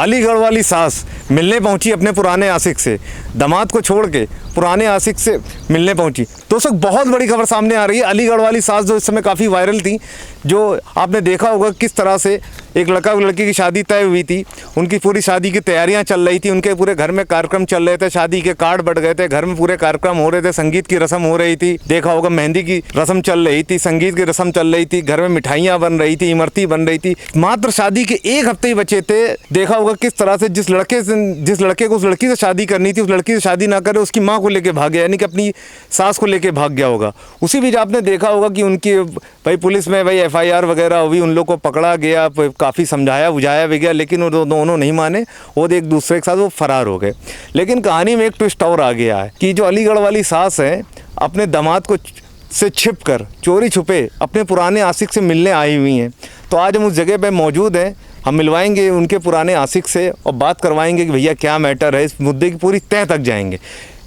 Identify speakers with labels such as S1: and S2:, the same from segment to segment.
S1: अलीगढ़ वाली सास मिलने पहुंची अपने पुराने आशिक से, दामाद को छोड़ के पुराने आशिक से मिलने पहुंची। दोस्तों बहुत बड़ी खबर सामने आ रही है। अलीगढ़ वाली सास जो इस समय काफ़ी वायरल थी, जो आपने देखा होगा किस तरह से एक लड़का और लड़की की शादी तय हुई थी, उनकी पूरी शादी की तैयारियां चल रही थी, उनके पूरे घर में कार्यक्रम चल रहे थे, शादी के कार्ड बढ़ गए थे, घर में पूरे कार्यक्रम हो रहे थे, संगीत की रस्म हो रही थी, देखा होगा मेहंदी की रस्म चल रही थी, संगीत की रस्म चल रही थी, घर में मिठाइयाँ बन रही थी, इमरती बन रही थी। मात्र शादी के एक हफ्ते ही बचे थे, देखा होगा किस तरह से जिस लड़के को उस लड़की से शादी करनी थी, उस लड़की से शादी ना करे उसकी माँ को लेके भाग गया, यानी कि अपनी सास को लेके भाग गया होगा। उसी बीच आपने देखा होगा कि उनकी भाई पुलिस में भाई FIR वगैरह हुई, उन लोग को पकड़ा गया, काफ़ी समझाया बुझाया भी गया, लेकिन वो दोनों नहीं माने और एक दूसरे के साथ वो फरार हो गए। लेकिन कहानी में एक ट्विस्ट और आ गया है कि जो अलीगढ़ वाली सास है अपने दामाद को से छिप कर चोरी छुपे अपने पुराने आशिक से मिलने आई हुई हैं। तो आज हम उस जगह पे मौजूद हैं, हम मिलवाएंगे उनके पुराने आशिक से और बात करवाएंगे कि भैया क्या मैटर है, इस मुद्दे की पूरी तह तक जाएंगे,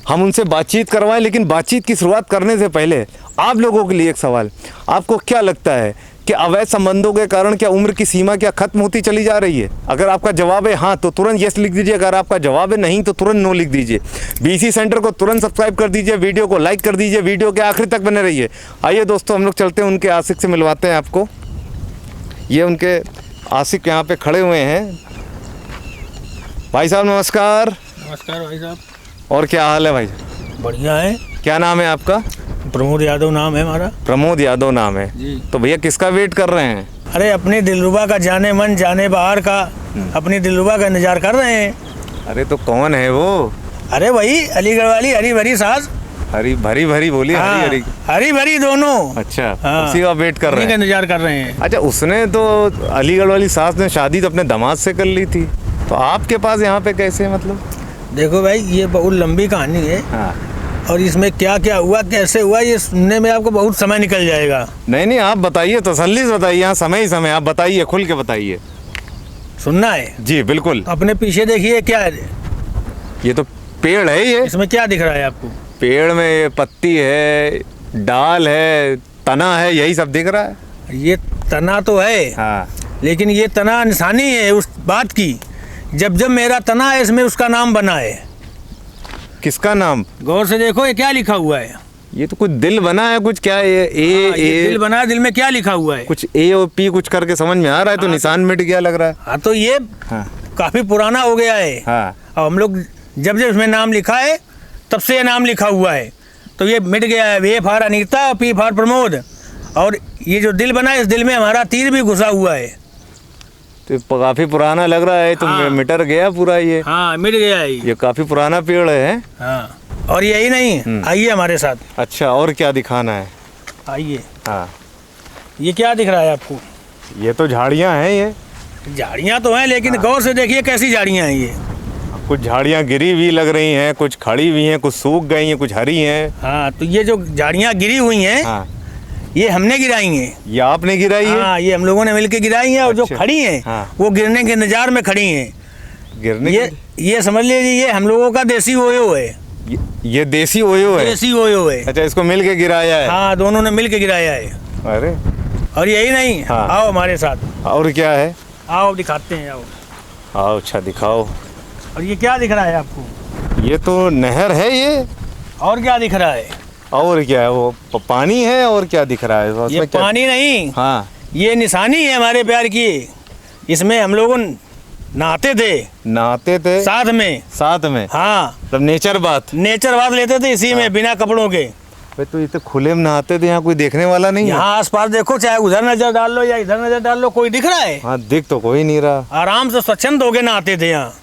S1: हम उनसे बातचीत करवाएं। लेकिन बातचीत की शुरुआत करने से पहले आप लोगों के लिए एक सवाल, आपको क्या लगता है कि अवैध संबंधों के कारण क्या उम्र की सीमा क्या खत्म होती चली जा रही है? अगर आपका जवाब है हाँ तो तुरंत यस लिख दीजिए, अगर आपका जवाब है नहीं तो तुरंत नो लिख दीजिए। BC सेंटर को तुरंत सब्सक्राइब कर दीजिए, वीडियो को लाइक कर दीजिए, वीडियो के आखिर तक बने रहिए। आइए दोस्तों हम लोग चलते हैं, उनके आशिक से मिलवाते हैं आपको। ये उनके आशिक यहाँ पे खड़े हुए हैं। भाई साहब नमस्कार।
S2: नमस्कार भाई साहब।
S1: और क्या हाल है भाई?
S2: बढ़िया है।
S1: क्या नाम है आपका?
S2: प्रमोद यादव नाम है हमारा।
S1: प्रमोद यादव नाम है
S2: जी।
S1: तो भैया किसका वेट कर रहे हैं?
S2: अरे अपनी दिलरुबा का, जाने मन जाने बाहर का, अपनी दिलरुबा का इंतजार कर रहे हैं।
S1: अरे तो कौन है वो?
S2: अरे वही अलीगढ़ वाली हरी भरी सास।
S1: हरी भरी भरी बोली।
S2: हाँ,
S1: हरी हरी
S2: हरी भरी दोनों।
S1: अच्छा
S2: हाँ,
S1: उसी का वेट कर रहे
S2: उन्हीं का
S1: हैं।
S2: इंतजार कर रहे हैं।
S1: अच्छा उसने तो अलीगढ़ वाली सास ने शादी तो अपने दामाद से कर ली थी, तो आपके पास यहाँ पे कैसे मतलब?
S2: देखो भाई ये बहुत लंबी कहानी है।
S1: हाँ।
S2: और इसमें क्या क्या हुआ कैसे हुआ ये सुनने में आपको बहुत समय निकल जाएगा।
S1: नहीं आप बताइए, तसल्ली से बताइए, यहाँ समय ही समय, आप बताइए, खुल के बताइए।
S2: सुनना है?
S1: जी बिल्कुल।
S2: अपने पीछे देखिए क्या है,
S1: ये तो पेड़ है, ये
S2: इसमें क्या दिख रहा है आपको?
S1: पेड़ में पत्ती है, डाल है, तना है, यही सब दिख रहा है।
S2: ये तना तो है।
S1: हाँ।
S2: लेकिन ये तना निशानी है उस बात की, जब मेरा तना है इसमें उसका नाम बना है।
S1: किसका नाम?
S2: गौर से देखो ये क्या लिखा हुआ है।
S1: ये तो कुछ दिल बना है, कुछ क्या है
S2: ये दिल बना है, दिल में क्या लिखा हुआ है?
S1: कुछ A और P कुछ करके समझ में आ रहा है, तो निशान मिट गया लग रहा है।
S2: हाँ तो ये काफी पुराना हो गया है।
S1: हाँ।
S2: और हम लोग जब इसमें नाम लिखा है तब से ये नाम लिखा हुआ है, तो ये मिट गया है। A for Anita, P for Pramod, और ये जो दिल बना है इस दिल में हमारा तीर भी घुसा हुआ है।
S1: तो काफी पुराना लग रहा है, तो
S2: हाँ।
S1: मिटर गया पूरा ये।
S2: हाँ मिट गया है
S1: ये काफी पुराना पेड़ है।
S2: हाँ और यही नहीं, आइए हमारे साथ।
S1: अच्छा और क्या दिखाना है?
S2: आइए।
S1: हाँ।
S2: ये क्या दिख रहा है आपको?
S1: ये तो झाड़ियाँ हैं, ये
S2: झाड़ियाँ तो हैं लेकिन गौर से देखिए कैसी झाड़ियाँ हैं ये।
S1: कुछ झाड़ियाँ गिरी हुई लग रही हैं, कुछ खड़ी हुई हैं, कुछ सूख गई हैं, कुछ हरी हैं।
S2: हाँ तो ये जो झाड़ियाँ गिरी हुई हैं,
S1: हाँ।
S2: ये हमने गिराई हैं।
S1: ये आपने गिराई है?
S2: हाँ ये हम लोगों ने मिलकर गिराई हैं। और
S1: अच्छा।
S2: जो खड़ी हैं
S1: हाँ।
S2: वो गिरने के इंतजार में खड़ी हैं।
S1: गिरने
S2: ये समझ लीजिए ये हम लोगों का देसी ओयो है।
S1: ये देसी ओयो है?
S2: देसी ओयो है।
S1: अच्छा इसको मिल के गिराया है?
S2: हाँ दोनों ने मिल के गिराया है।
S1: अरे
S2: और यही नहीं।
S1: हाँ।
S2: आओ हमारे साथ।
S1: और क्या है?
S2: आओ दिखाते हैं, आओ।
S1: आओ। अच्छा दिखाओ।
S2: और ये क्या दिख रहा है आपको?
S1: ये तो नहर है ये।
S2: और क्या दिख रहा है?
S1: और क्या है? वो पानी है। और क्या दिख रहा है उसमें?
S2: ये
S1: क्या?
S2: पानी नहीं।
S1: हाँ।
S2: ये निशानी है हमारे प्यार की। इसमें हम लोग नहाते थे।
S1: नहाते थे
S2: साथ में?
S1: साथ में।
S2: हाँ
S1: तब नेचर बात
S2: लेते थे इसी में, बिना कपड़ों के।
S1: भाई तो ये तो खुले में नहाते थे, यहाँ कोई देखने वाला नहीं है?
S2: यहाँ आसपास देखो, चाहे उधर नजर डाल लो या इधर नजर डाल लो, कोई दिख रहा है?
S1: हाँ दिख तो कोई नहीं रहा।
S2: आराम से स्वच्छंद होके नहाते थे यहाँ।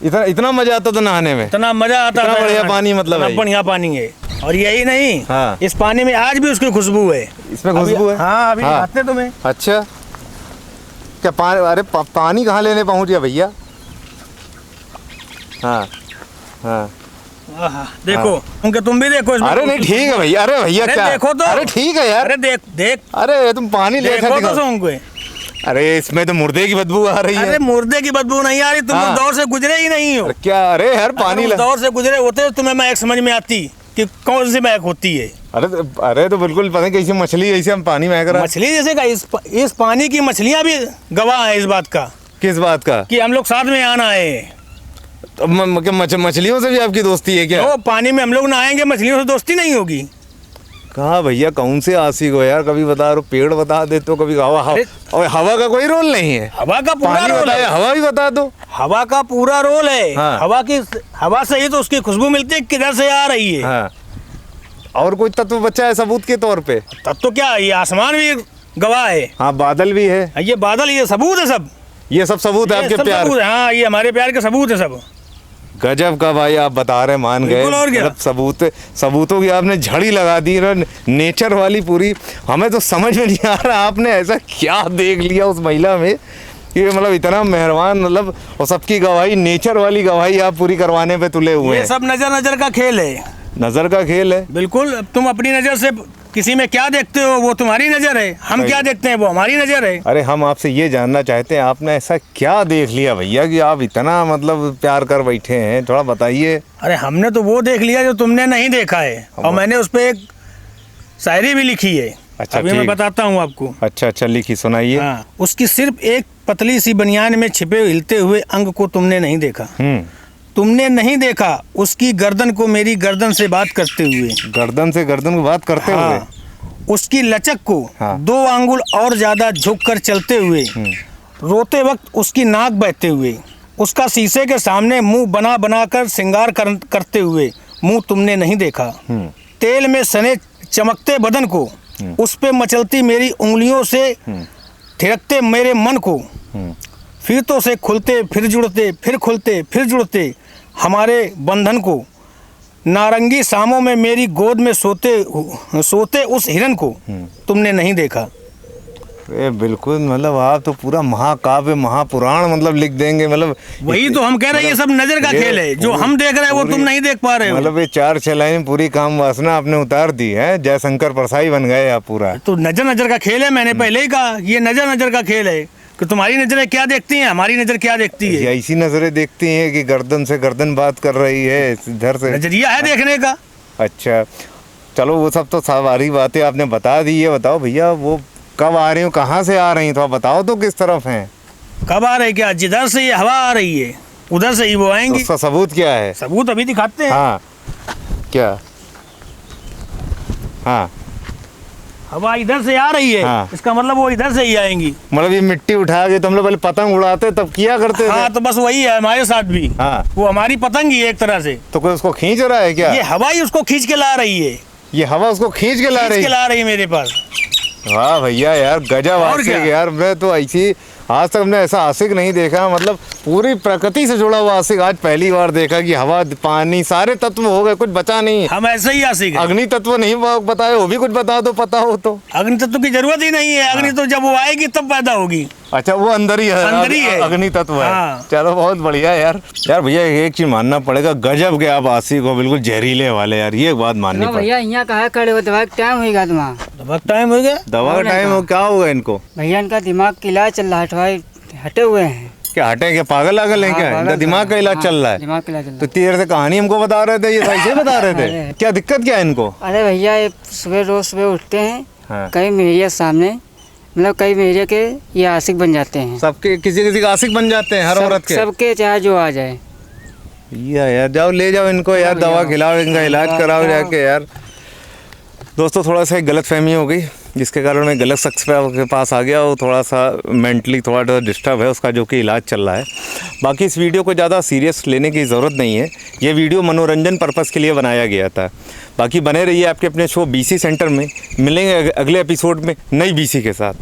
S1: इतना मजा आता था नहाने में?
S2: इतना मजा आता
S1: इतना
S2: था।
S1: बढ़िया पानी मतलब है?
S2: बढ़िया पानी है। और यही नहीं।
S1: हाँ।
S2: इस पानी में आज भी उसकी खुशबू है।
S1: इसमें खुशबू है?
S2: हाँ अभी
S1: हाँ।
S2: दिखाते तुम्हें।
S1: अच्छा क्या अरे पानी कहाँ लेने पहुँच गया भैया? हाँ हाँ।
S2: देखो उनके, तुम भी देखो इसमें।
S1: अरे नहीं ठीक है भैया। अरे भैया क्या?
S2: देखो तो।
S1: अरे ठीक है यार।
S2: अरे देख।
S1: अरे तुम पानी ले
S2: देखो तो उनको।
S1: अरे इसमें तो मुर्दे की बदबू आ रही है।
S2: अरे मुर्दे की बदबू नहीं आ रही, तुम
S1: हाँ।
S2: उस दौर से गुजरे ही नहीं हो।
S1: क्या? अरे यार पानी
S2: उस दौर से गुजरे होते तो तुम्हें महक समझ में आती कि कौन सी महक होती है।
S1: अरे तो बिल्कुल पता नहीं कैसी मछली, ऐसे हम पानी महक रहा है।
S2: मछली जैसे का इस पानी की मछलियां भी गवाह है इस बात का।
S1: किस बात का?
S2: कि हम लोग साथ में आना है।
S1: तो मछलियों से भी आपकी दोस्ती है क्या?
S2: तो पानी में हम लोग नहाएंगे, मछलियों से दोस्ती नहीं होगी?
S1: कहाँ भैया, कौन से आशिक हो यार? कभी बता रहे पेड़ बता दे तो कभी हवा और हवा का कोई रोल नहीं है।
S2: हवा का पूरा
S1: पानी
S2: रोल है।
S1: हवा भी बता दो।
S2: हवा का पूरा रोल है।
S1: हाँ।
S2: हवा से ही तो उसकी खुशबू मिलती है, किधर से आ रही है।
S1: हाँ। और कोई तत्व बचा है सबूत के तौर पे?
S2: तब तो क्या, ये आसमान भी गवाह है।
S1: हाँ, बादल भी है।
S2: ये बादल, ये सबूत है सब।
S1: ये सब सबूत है
S2: ये
S1: आपके
S2: सब
S1: प्यार?
S2: सबूत है। हाँ, ये हमारे प्यार के सबूत है सब।
S1: गजब का भाई, आप बता रहे मान गए।
S2: बिल्कुल, और क्या?
S1: मतलब सबूतों की आपने झड़ी लगा दी ना, नेचर वाली पूरी। हमें तो समझ में नहीं आ रहा आपने ऐसा क्या देख लिया उस महिला में, ये मतलब इतना मेहरबान, मतलब और सबकी गवाही, नेचर वाली गवाही आप पूरी करवाने पे तुले हुए
S2: ये
S1: हैं।
S2: सब नजर का खेल है।
S1: नजर का खेल है।
S2: बिल्कुल। अब तुम अपनी नजर से किसी में क्या देखते हो, वो तुम्हारी नजर है। हम क्या देखते हैं, वो हमारी नजर है।
S1: अरे हम आपसे ये जानना चाहते हैं, आपने ऐसा क्या देख लिया भैया कि आप इतना मतलब प्यार कर बैठे हैं? थोड़ा बताइए।
S2: अरे हमने तो वो देख लिया जो तुमने नहीं देखा है, और मैंने उस पर एक शायरी भी लिखी है।
S1: अच्छा,
S2: अभी मैं
S1: ठीक।
S2: बताता हूँ आपको।
S1: अच्छा लिखी, सुनाइए।
S2: हाँ, उसकी सिर्फ एक पतली सी बनियान में छिपे हिलते हुए अंग को तुमने नहीं देखा। तुमने नहीं देखा उसकी गर्दन को मेरी गर्दन से बात करते हुए।
S1: गर्दन से गर्दन को बात करते हुए?
S2: हाँ, उसकी लचक को
S1: हाँ।
S2: 2 आंगुल और ज्यादा झुक कर चलते हुए, रोते वक्त उसकी नाक बहते हुए, उसका शीशे के सामने मुंह बना बना कर श्रृंगार करते हुए मुंह तुमने नहीं देखा। तेल में सने चमकते बदन को, उस पे मचलती मेरी उंगलियों से थिरकते मेरे मन को, फिरतों से खुलते फिर जुड़ते, फिर खुलते फिर जुड़ते हमारे बंधन को, नारंगी शामों में मेरी गोद में सोते उस हिरन को तुमने नहीं देखा।
S1: अरे बिल्कुल, मतलब आप तो पूरा महाकाव्य महापुराण मतलब लिख देंगे। मतलब
S2: वही तो हम कह रहे हैं, ये सब नजर का खेल है। जो हम देख रहे हैं वो तुम नहीं देख पा रहे हो।
S1: मतलब ये 4-6 लाइन पूरी काम वासना आपने उतार दी है। जयशंकर परसाई बन गए आप पूरा।
S2: तो नजर का खेल है। मैंने पहले ही कहा, ये नजर का खेल है कि तुम्हारी नजरें क्या देखती हैं, हमारी नजर क्या देखती है।
S1: ऐसी नजरें देखती हैं कि गर्दन से गर्दन बात कर रही है, इधर से
S2: नजरिया है देखने का।
S1: अच्छा चलो, वो सब तो सारी बातें आपने बता दी है। बताओ भैया, वो कब आ रही हो, कहाँ से आ रही हैं? तो आप बताओ तो किस तरफ हैं?
S2: कब आ रही? क्या जिधर से ये हवा आ रही है उधर से ही वो आएंगी।
S1: उसका सबूत क्या है?
S2: सबूत अभी दिखाते हैं।
S1: हाँ, क्या? हाँ,
S2: हवा इधर से आ रही है।
S1: हाँ।
S2: इसका मतलब वो इधर से ही आएंगी।
S1: मतलब ये मिट्टी उठा के तो हम लोग पहले पतंग उड़ाते तब किया करते थे।
S2: हाँ, तो बस वही है हमारे साथ भी।
S1: हाँ।
S2: वो हमारी पतंग ही है एक तरह से।
S1: तो कोई उसको खींच रहा है क्या?
S2: ये हवा ही उसको खींच के ला रही है।
S1: ये हवा उसको खींच के ला रही है
S2: मेरे पास।
S1: वाह भैया यार, गजब आशिक यार। मैं तो ऐसी आज तक हमने ऐसा आशिक नहीं देखा। मतलब पूरी प्रकृति से जुड़ा हुआ आशिक आज पहली बार देखा कि हवा पानी सारे तत्व हो गए, कुछ बचा नहीं।
S2: हम ऐसे ही आशिक हैं।
S1: अग्नि तत्व नहीं बताए, वो भी कुछ बता दो, पता हो तो।
S2: अग्नि तत्व की जरूरत ही नहीं है। अग्नि तो जब वो आएगी तब पैदा होगी।
S1: अच्छा, वो अंदर ही है,
S2: अंदर ही है,
S1: अग्नि तत्व है।
S2: हाँ।
S1: चलो बहुत बढ़िया यार। यार भैया एक चीज मानना पड़ेगा, गजब के आप आशिक हो, बिल्कुल जहरीले वाले यार। ये बात माननी पड़ेगी।
S3: भैया यहाँ कहा खड़े हो, दवा का टाइम होगा तुम्हारा?
S2: दवा का टाइम हो गया?
S1: दवा का टाइम हो, क्या होगा इनको?
S3: भैया इनका दिमाग का इलाज चल रहा है, थोड़ा हटे हुए हैं।
S1: क्या हटे? क्या पागल आगल है?
S3: हाँ,
S1: क्या इनका
S3: पागल
S1: दिमाग का इलाज
S3: हाँ,
S1: चल रहा है?
S3: दिमाग का इलाज चल रहा
S1: तो देर से कहानी हमको बता रहे थे, ये ऐसे बता रहे थे।
S3: अरे।
S1: क्या दिक्कत क्या है इनको?
S3: है। अरे भैया ये रोज सुबह उठते हैं,
S1: हाँ।
S3: कई मेरिया सामने, मतलब कई मेरिया के ये आशिक बन जाते हैं।
S1: सबके किसी का आशिक बन जाते हैं हर औरत के।
S3: सबके चाहे जो आ जाए।
S1: यार जाओ ले जाओ इनको यार, दवा खिलाओ, इनका इलाज कराओ जाके यार। दोस्तों थोड़ा सा गलत फहमी हो गई, जिसके कारण मैं गलत शख्स के पास आ गया। वो थोड़ा सा मेंटली थोड़ा डिस्टर्ब है, उसका जो कि इलाज चल रहा है। बाकी इस वीडियो को ज़्यादा सीरियस लेने की ज़रूरत नहीं है। ये वीडियो मनोरंजन पर्पज़ के लिए बनाया गया था। बाकी बने रहिए आपके अपने शो बीसी सेंटर में। मिलेंगे अगले एपिसोड में नई बीसी के साथ।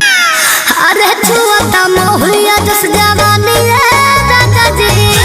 S4: अरे छुआ था मोहलिया जस जवानी है दादा जी।